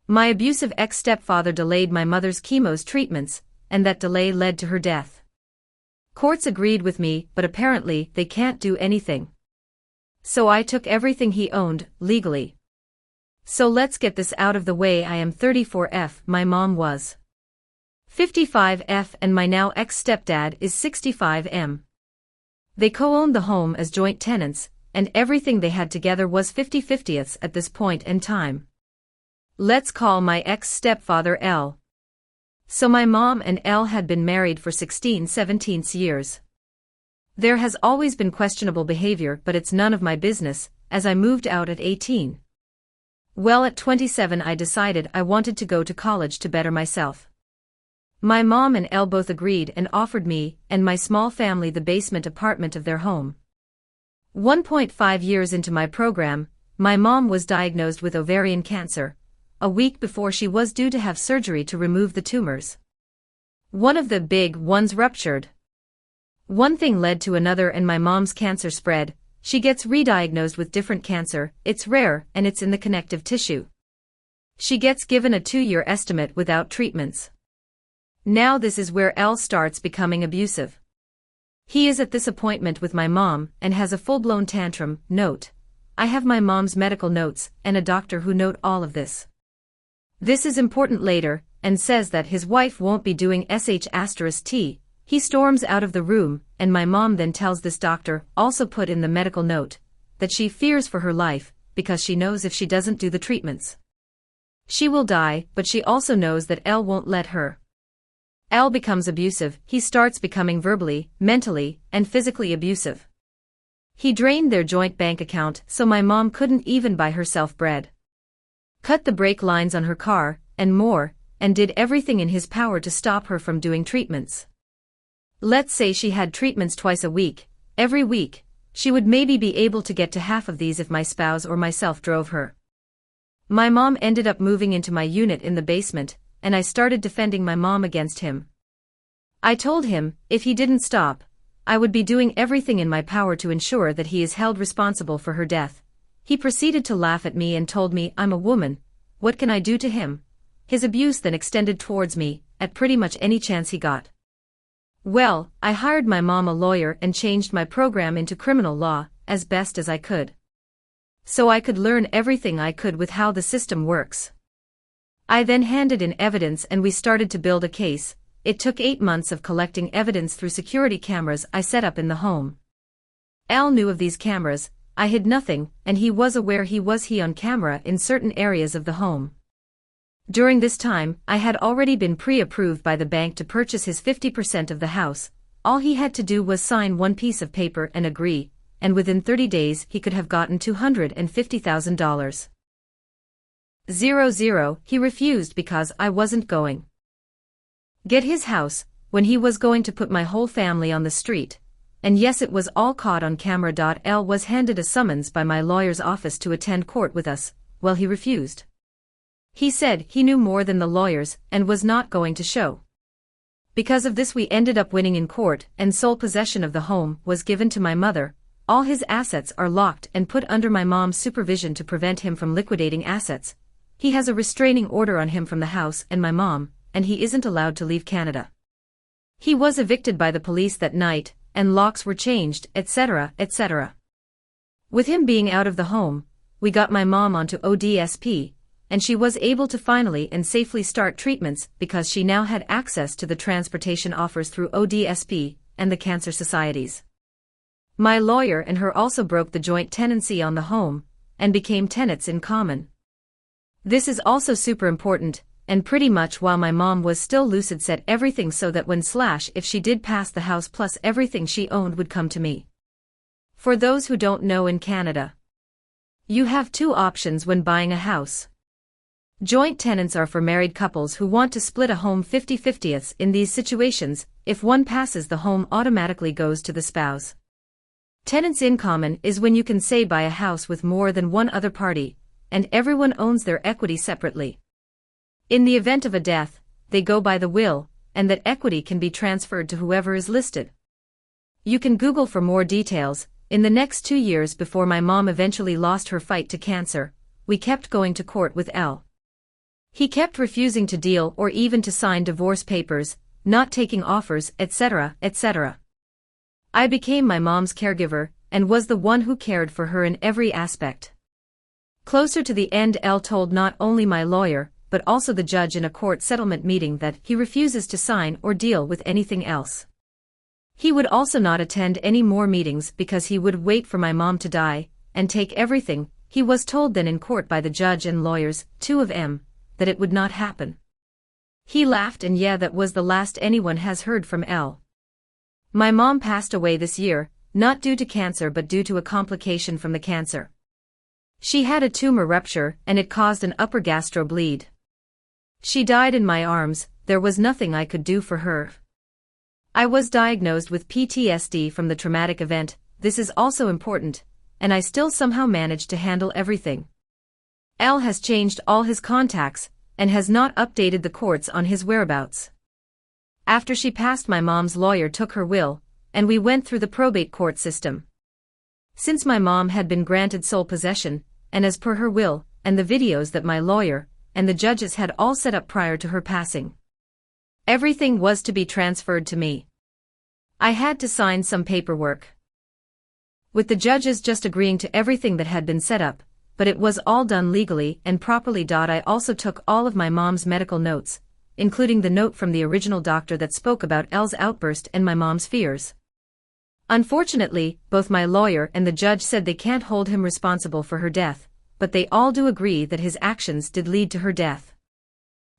My abusive ex-stepfather delayed my mother's chemo's treatments, and that delay led to her death. Courts agreed with me, but apparently they can't do anything. So I took everything he owned, legally. So let's get this out of the way. I am 34F, my mom was 55F, and my now ex-stepdad is 65M. They co-owned the home as joint tenants, and everything they had together was 50/50ths at this point in time. Let's call my ex-stepfather L. So my mom and L had been married for 16/17 years. There has always been questionable behavior, but it's none of my business, as I moved out at 18. Well, at 27 I decided I wanted to go to college to better myself. My mom and L both agreed and offered me and my small family the basement apartment of their home. 1.5 years into my program, my mom was diagnosed with ovarian cancer, a week before she was due to have surgery to remove the tumors. One of the big ones ruptured. One thing led to another and my mom's cancer spread. She gets re-diagnosed with different cancer, it's rare and it's in the connective tissue. She gets given a 2-year estimate without treatments. Now this is where L starts becoming abusive. He is at this appointment with my mom and has a full-blown tantrum. Note: I have my mom's medical notes and a doctor who note all of this. This is important later, and says that his wife won't be doing sh*t. He storms out of the room, and my mom then tells this doctor, also put in the medical note, that she fears for her life, because she knows if she doesn't do the treatments, she will die, but she also knows that L won't let her. L becomes abusive. He starts becoming verbally, mentally, and physically abusive. He drained their joint bank account so my mom couldn't even buy herself bread, cut the brake lines on her car, and more, and did everything in his power to stop her from doing treatments. Let's say she had treatments twice a week. Every week, she would maybe be able to get to half of these if my spouse or myself drove her. My mom ended up moving into my unit in the basement, and I started defending my mom against him. I told him, if he didn't stop, I would be doing everything in my power to ensure that he is held responsible for her death. He proceeded to laugh at me and told me I'm a woman, what can I do to him? His abuse then extended towards me, at pretty much any chance he got. Well, I hired my mom a lawyer and changed my program into criminal law, as best as I could, so I could learn everything I could with how the system works. I then handed in evidence and we started to build a case. It took 8 months of collecting evidence through security cameras I set up in the home. Al knew of these cameras, I hid nothing, and he was aware he was on camera in certain areas of the home. During this time, I had already been pre-approved by the bank to purchase his 50% of the house. All he had to do was sign one piece of paper and agree, and within 30 days he could have gotten $250,000. 0. He refused because I wasn't going get his house, when he was going to put my whole family on the street. And yes, it was all caught on camera. L was handed a summons by my lawyer's office to attend court with us. Well, he refused. He said he knew more than the lawyers and was not going to show. Because of this we ended up winning in court, and sole possession of the home was given to my mother. All his assets are locked and put under my mom's supervision to prevent him from liquidating assets. He has a restraining order on him from the house and my mom, and he isn't allowed to leave Canada. He was evicted by the police that night, and locks were changed, etc., etc. With him being out of the home, we got my mom onto ODSP, and she was able to finally and safely start treatments because she now had access to the transportation offers through ODSP and the cancer societies. My lawyer and her also broke the joint tenancy on the home and became tenants in common. This is also super important, and pretty much while my mom was still lucid set everything so that when if she did pass the house plus everything she owned would come to me. For those who don't know, in Canada, you have 2 options when buying a house. Joint tenants are for married couples who want to split a home 50/50ths. In these situations, if one passes, the home automatically goes to the spouse. Tenants in common is when you can say buy a house with more than one other party, and everyone owns their equity separately. In the event of a death, they go by the will, and that equity can be transferred to whoever is listed. You can Google for more details. In the next 2 years before my mom eventually lost her fight to cancer, we kept going to court with L. He kept refusing to deal or even to sign divorce papers, not taking offers, etc., etc. I became my mom's caregiver, and was the one who cared for her in every aspect. Closer to the end, Elle told not only my lawyer, but also the judge in a court settlement meeting that he refuses to sign or deal with anything else. He would also not attend any more meetings because he would wait for my mom to die, and take everything. He was told then in court by the judge and lawyers, two of them, that it would not happen. He laughed, and yeah, that was the last anyone has heard from Elle. My mom passed away this year, not due to cancer but due to a complication from the cancer. She had a tumor rupture and it caused an upper gastro bleed. She died in my arms. There was nothing I could do for her. I was diagnosed with PTSD from the traumatic event. This is also important, and I still somehow managed to handle everything. Elle has changed all his contacts, and has not updated the courts on his whereabouts. After she passed, my mom's lawyer took her will, and we went through the probate court system. Since my mom had been granted sole possession, and as per her will, and the videos that my lawyer and the judges had all set up prior to her passing, everything was to be transferred to me. I had to sign some paperwork, with the judges just agreeing to everything that had been set up, but it was all done legally and properly. I also took all of my mom's medical notes, including the note from the original doctor that spoke about Elle's outburst and my mom's fears. Unfortunately, both my lawyer and the judge said they can't hold him responsible for her death, but they all do agree that his actions did lead to her death.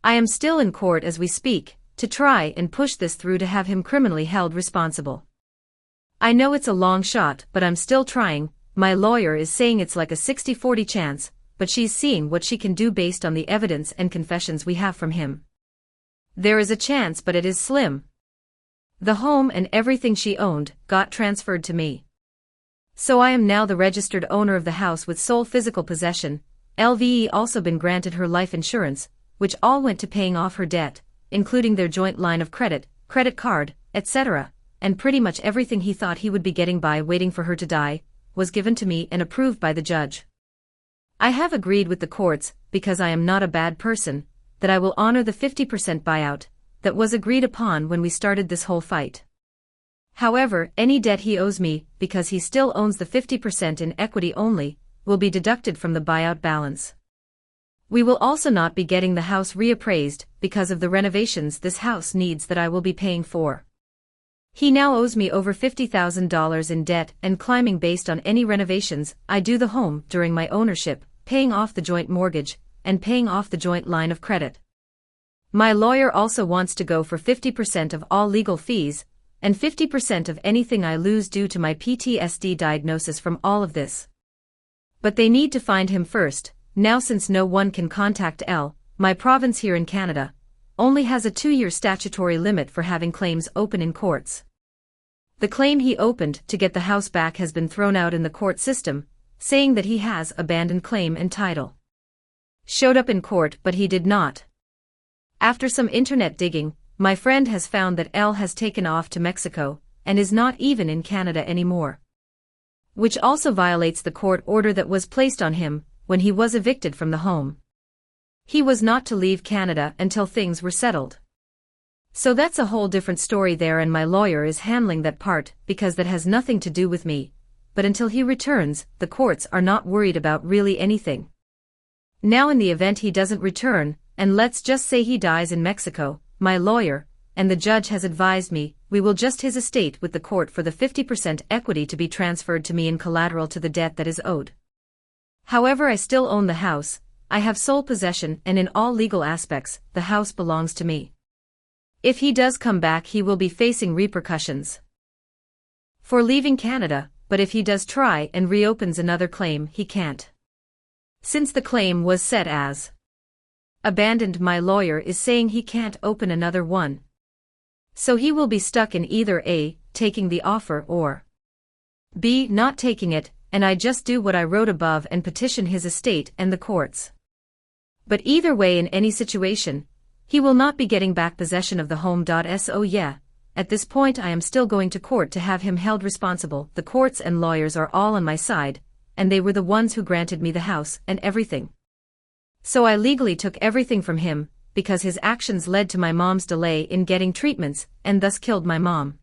I am still in court as we speak, to try and push this through to have him criminally held responsible. I know it's a long shot, but I'm still trying. My lawyer is saying it's like a 60-40 chance, but she's seeing what she can do based on the evidence and confessions we have from him. There is a chance, but it is slim. The home and everything she owned got transferred to me. So I am now the registered owner of the house with sole physical possession. LVE also been granted her life insurance, which all went to paying off her debt, including their joint line of credit, credit card, etc., and pretty much everything he thought he would be getting by waiting for her to die, was given to me and approved by the judge. I have agreed with the courts, because I am not a bad person, that I will honor the 50% buyout that was agreed upon when we started this whole fight. However, any debt he owes me, because he still owns the 50% in equity only, will be deducted from the buyout balance. We will also not be getting the house reappraised because of the renovations this house needs that I will be paying for. He now owes me over $50,000 in debt and climbing based on any renovations I do the home during my ownership, paying off the joint mortgage, and paying off the joint line of credit. My lawyer also wants to go for 50% of all legal fees, and 50% of anything I lose due to my PTSD diagnosis from all of this. But they need to find him first. Now, since no one can contact Elle, my province here in Canada only has a 2-year statutory limit for having claims open in courts. The claim he opened to get the house back has been thrown out in the court system, saying that he has abandoned claim and title. Showed up in court, but he did not. After some internet digging, my friend has found that Elle has taken off to Mexico and is not even in Canada anymore, which also violates the court order that was placed on him when he was evicted from the home. He was not to leave Canada until things were settled. So that's a whole different story there, and my lawyer is handling that part because that has nothing to do with me. But until he returns, the courts are not worried about really anything. Now, in the event he doesn't return, and let's just say he dies in Mexico, my lawyer and the judge has advised me we will just his estate with the court for the 50% equity to be transferred to me in collateral to the debt that is owed. However, I still own the house. I have sole possession, and in all legal aspects, the house belongs to me. If he does come back, he will be facing repercussions for leaving Canada, but if he does try and reopens another claim, he can't. Since the claim was set as abandoned, my lawyer is saying he can't open another one. So he will be stuck in either A, taking the offer, or B, not taking it, and I just do what I wrote above and petition his estate and the courts. But either way, in any situation, he will not be getting back possession of the home. So yeah, at this point I am still going to court to have him held responsible. The courts and lawyers are all on my side, and they were the ones who granted me the house and everything. So I legally took everything from him, because his actions led to my mom's delay in getting treatments, and thus killed my mom.